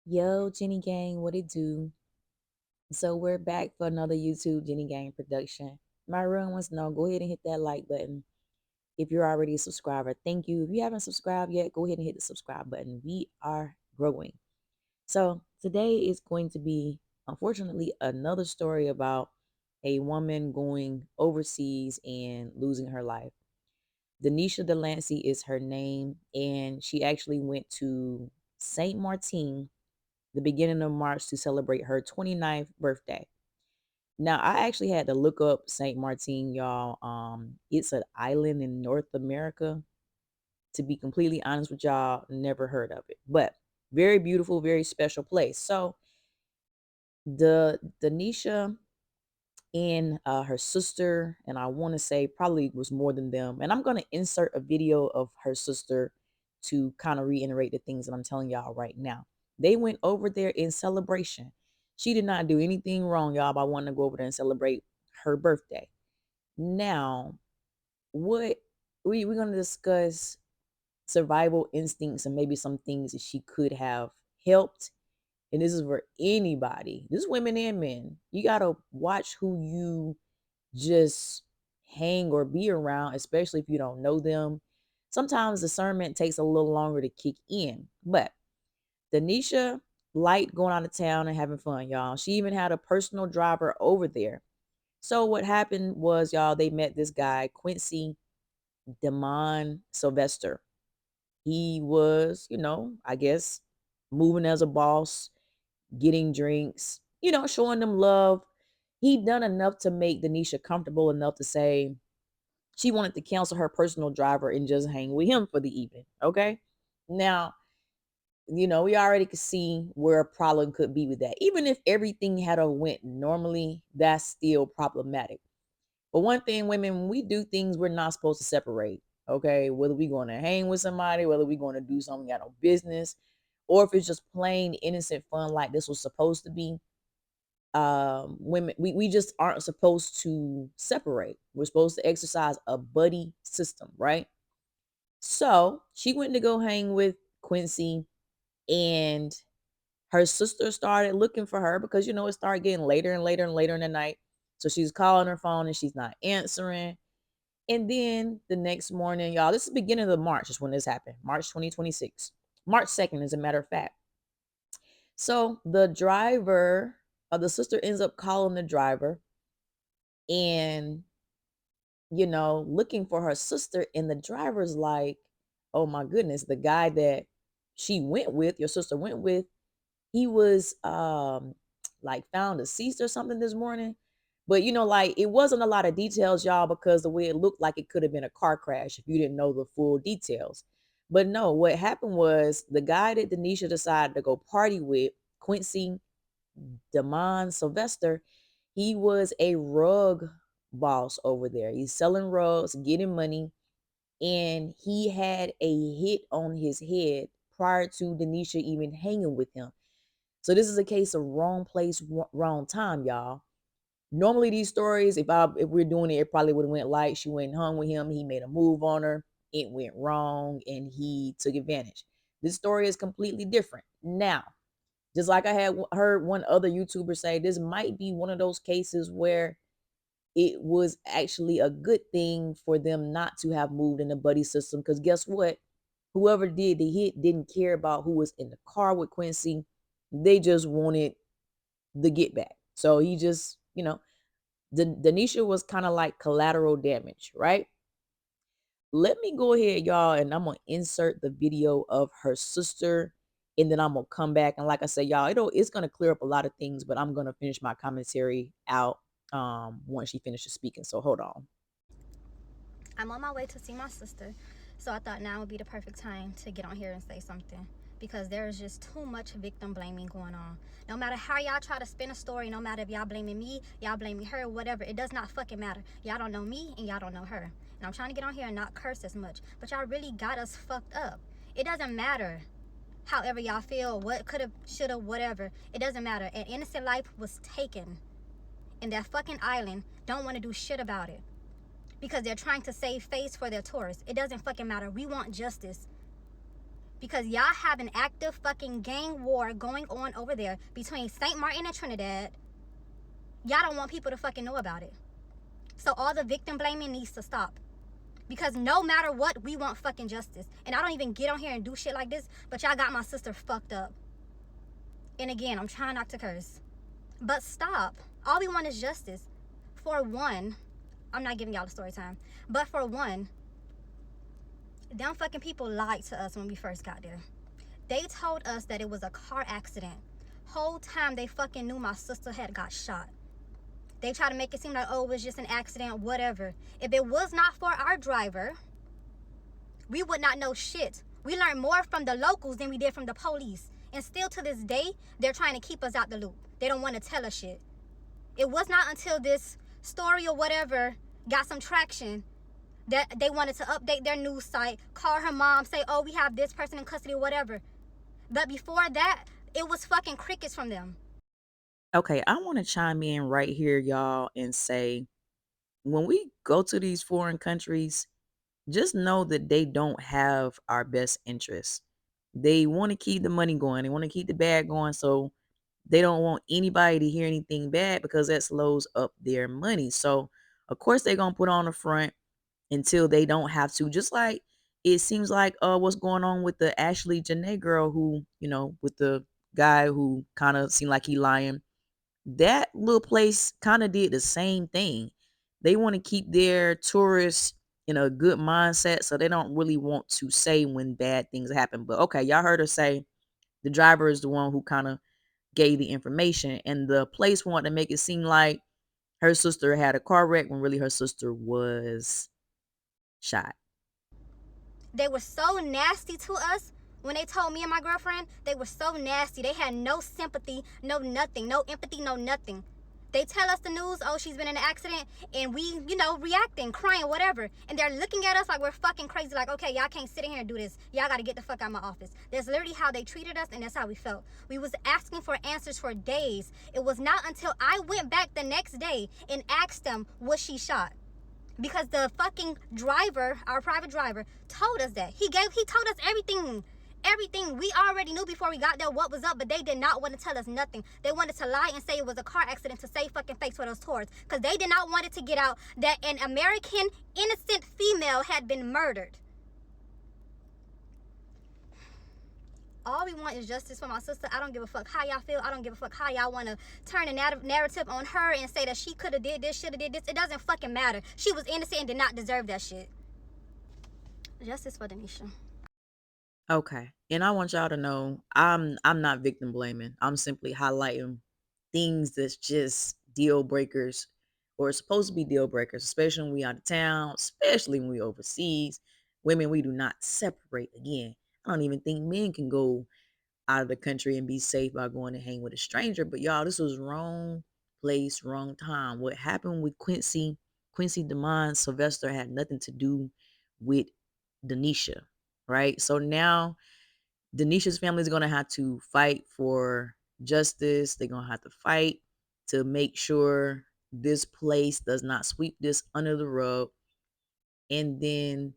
Yo, Jenny Gang, what it do? So we're back for another YouTube Jenny Gang production. My real ones know, go ahead and hit that like button. If you're already a subscriber, thank you. If you haven't subscribed yet, go ahead and hit the subscribe button. We are growing. So today is going to be, unfortunately, another story about a woman going overseas and losing her life. Denisha Delaney is her name, and she actually went to Saint Martin the beginning of March to celebrate her 29th birthday. Now, I actually had to look up Saint Martin, y'all. It's an island in North America. To be completely honest with y'all, never heard of it, but very beautiful, very special place. So the Denisha and her sister, and I want to say probably was more than them. And I'm gonna insert a video of her sister to kind of reiterate the things that I'm telling y'all right now. They went over there in celebration. She did not do anything wrong, y'all, by wanting to go over there and celebrate her birthday. Now, what we're gonna discuss survival instincts and maybe some things that she could have helped. And this is for anybody. This is women and men. You gotta watch who you just hang or be around, especially if you don't know them. Sometimes discernment takes a little longer to kick in. But Denisha liked going out of town and having fun, y'all. She even had a personal driver over there. So what happened was, y'all, they met this guy, Quincy Demon Sylvester. He was, I guess, moving as a boss, getting drinks, showing them love. He'd done enough to make Denisha comfortable enough to say, she wanted to cancel her personal driver and just hang with him for the evening. Okay. Now, we already could see where a problem could be with that. Even if everything had a went normally, that's still problematic. But one thing, women, when we do things, we're not supposed to separate. Okay. Whether we're going to hang with somebody, whether we're going to do something got no business, or if it's just plain innocent fun like this was supposed to be, women, we just aren't supposed to separate. We're supposed to exercise a buddy system, right? So she went to go hang with Quincy, and her sister started looking for her because it started getting later and later and later in the night. So she's calling her phone and she's not answering. And then the next morning, y'all, this is the beginning of March is when this happened. March 2026. March 2nd, as a matter of fact. So the driver, the sister ends up calling the driver and looking for her sister. And the driver's like, oh my goodness, the guy that she went with, your sister went with, he was like found deceased or something this morning. But like it wasn't a lot of details, y'all, because the way it looked like it could have been a car crash if you didn't know the full details. But no, what happened was the guy that Denisha decided to go party with, Quincy Demon Sylvester, he was a rug boss over there. He's selling rugs, getting money, and he had a hit on his head prior to Denisha even hanging with him. So this is a case of wrong place, wrong time, y'all. Normally these stories, if we're doing it, it probably would have went like she went and hung with him. He made a move on her. It went wrong, and he took advantage. This story is completely different. Now, just like I had heard one other YouTuber say, this might be one of those cases where it was actually a good thing for them not to have moved in the buddy system. Because guess what? Whoever did the hit didn't care about who was in the car with Quincy. They just wanted the get back. So he just, Denisha was kind of like collateral damage, right? Let me go ahead, y'all, and I'm gonna insert the video of her sister, and then I'm gonna come back. And like I said, y'all, it's gonna clear up a lot of things, but I'm gonna finish my commentary out once she finishes speaking. So hold on. I'm on my way to see my sister, so I thought now would be the perfect time to get on here and say something because there is just too much victim blaming going on. No matter how y'all try to spin a story, no matter if y'all blaming me, y'all blaming her, whatever, it does not fucking matter. Y'all don't know me and y'all don't know her. And I'm trying to get on here and not curse as much, but y'all really got us fucked up. It doesn't matter however y'all feel, what could have, should have, whatever. It doesn't matter. An innocent life was taken in that fucking island. Don't want to do shit about it because they're trying to save face for their tourists. It doesn't fucking matter. We want justice. because y'all have an active fucking gang war going on over there between St. Martin and Trinidad. Y'all don't want people to fucking know about it. So all the victim blaming needs to stop. Because no matter what, we want fucking justice. And I don't even get on here and do shit like this, but y'all got my sister fucked up. And again, I'm trying not to curse. But stop. All we want is justice. For one, I'm not giving y'all the story time, but for one, them fucking people lied to us when we first got there. They told us that it was a car accident. Whole time they fucking knew my sister had got shot. They tried to make it seem like, oh, it was just an accident, whatever. If it was not for our driver, we would not know shit. We learned more from the locals than we did from the police. And still to this day, they're trying to keep us out the loop. They don't want to tell us shit. It was not until this story or whatever got some traction that they wanted to update their news site, call her mom, say, oh, we have this person in custody or whatever. But before that, it was fucking crickets from them. Okay, I want to chime in right here, y'all, and say when we go to these foreign countries, just know that they don't have our best interests. They want to keep the money going, they want to keep the bag going. So they don't want anybody to hear anything bad because that slows up their money. So, of course, they're going to put on the front until they don't have to. Just like it seems like what's going on with the Ashley Janae girl who, with the guy who kind of seemed like he lying. That little place kind of did the same thing. They want to keep their tourists in a good mindset, so they don't really want to say when bad things happen. But okay, y'all heard her say the driver is the one who kind of gave the information, and the place wanted to make it seem like her sister had a car wreck when really her sister was shot. They were so nasty to us when they told me and my girlfriend. They were so nasty. They had no sympathy, no nothing, no empathy, no nothing. They tell us the news, oh, she's been in an accident, and we, reacting, crying, whatever. And they're looking at us like we're fucking crazy, like, okay, y'all can't sit in here and do this. Y'all gotta get the fuck out of my office. That's literally how they treated us, and that's how we felt. We was asking for answers for days. It was not until I went back the next day and asked them, was she shot? Because the fucking driver, our private driver, told us that. He told us everything. Everything we already knew before we got there what was up, but they did not want to tell us nothing. They wanted to lie and say it was a car accident to save fucking face for those tourists. Because they did not want it to get out that an American innocent female had been murdered. All we want is justice for my sister. I don't give a fuck how y'all feel. I don't give a fuck how y'all want to turn a narrative on her and say that she could have did this, should have did this. It doesn't fucking matter. She was innocent and did not deserve that shit. Justice for Denisha. Okay. And I want y'all to know I'm not victim blaming. I'm simply highlighting things that's just deal breakers or supposed to be deal breakers, especially when we out of town, especially when we overseas. Women, we do not separate again. I don't even think men can go out of the country and be safe by going to hang with a stranger. But y'all, this was wrong place, wrong time. What happened with Quincy Demond Sylvester had nothing to do with Denisha, right? So now Denisha's family is going to have to fight for justice. They're going to have to fight to make sure this place does not sweep this under the rug. And then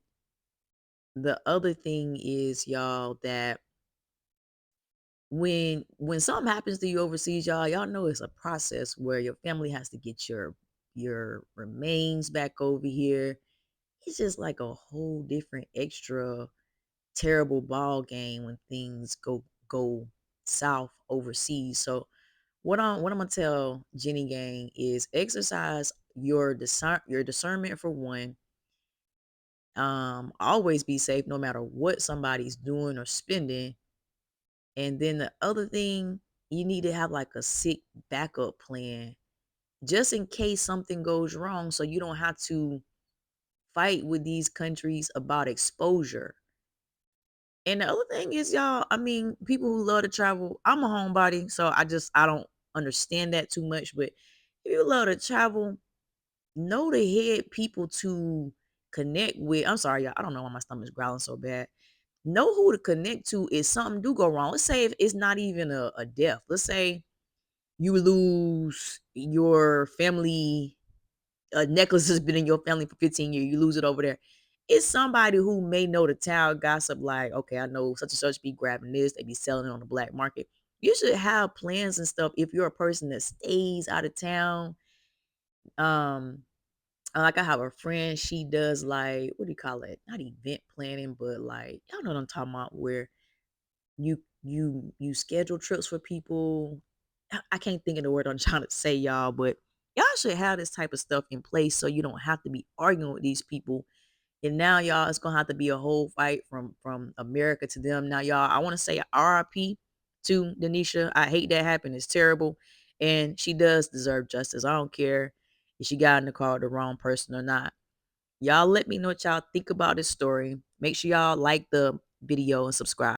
the other thing is, y'all, that when something happens to you overseas, y'all know it's a process where your family has to get your remains back over here. It's just like a whole different extra terrible ball game when things go south overseas. So what I'm gonna tell Jenny Gang is exercise your discernment for one. Always be safe no matter what somebody's doing or spending. And then the other thing, you need to have like a sick backup plan just in case something goes wrong so you don't have to fight with these countries about exposure. And the other thing is, y'all, I mean, people who love to travel, I'm a homebody, so I don't understand that too much. But if you love to travel, know the head people to connect with. I'm sorry, y'all. I don't know why my stomach's growling so bad. Know who to connect to if something do go wrong. Let's say if it's not even a death. Let's say you lose your family, a necklace has been in your family for 15 years. You lose it over there. It's somebody who may know the town gossip, like, okay, I know such and such be grabbing this, they be selling it on the black market. You should have plans and stuff if you're a person that stays out of town. Um, like I have a friend, she does like, what do you call it? Not event planning, but like, y'all know what I'm talking about, where you schedule trips for people. I can't think of the word I'm trying to say, y'all, but y'all should have this type of stuff in place so you don't have to be arguing with these people. And now, y'all, it's gonna have to be a whole fight from America to them. Now, y'all, I want to say RIP to Denisha. I hate that happened. It's terrible, and she does deserve justice. I don't care if she got in the car with the wrong person or not. Y'all, let me know what y'all think about this story. Make sure y'all like the video and subscribe.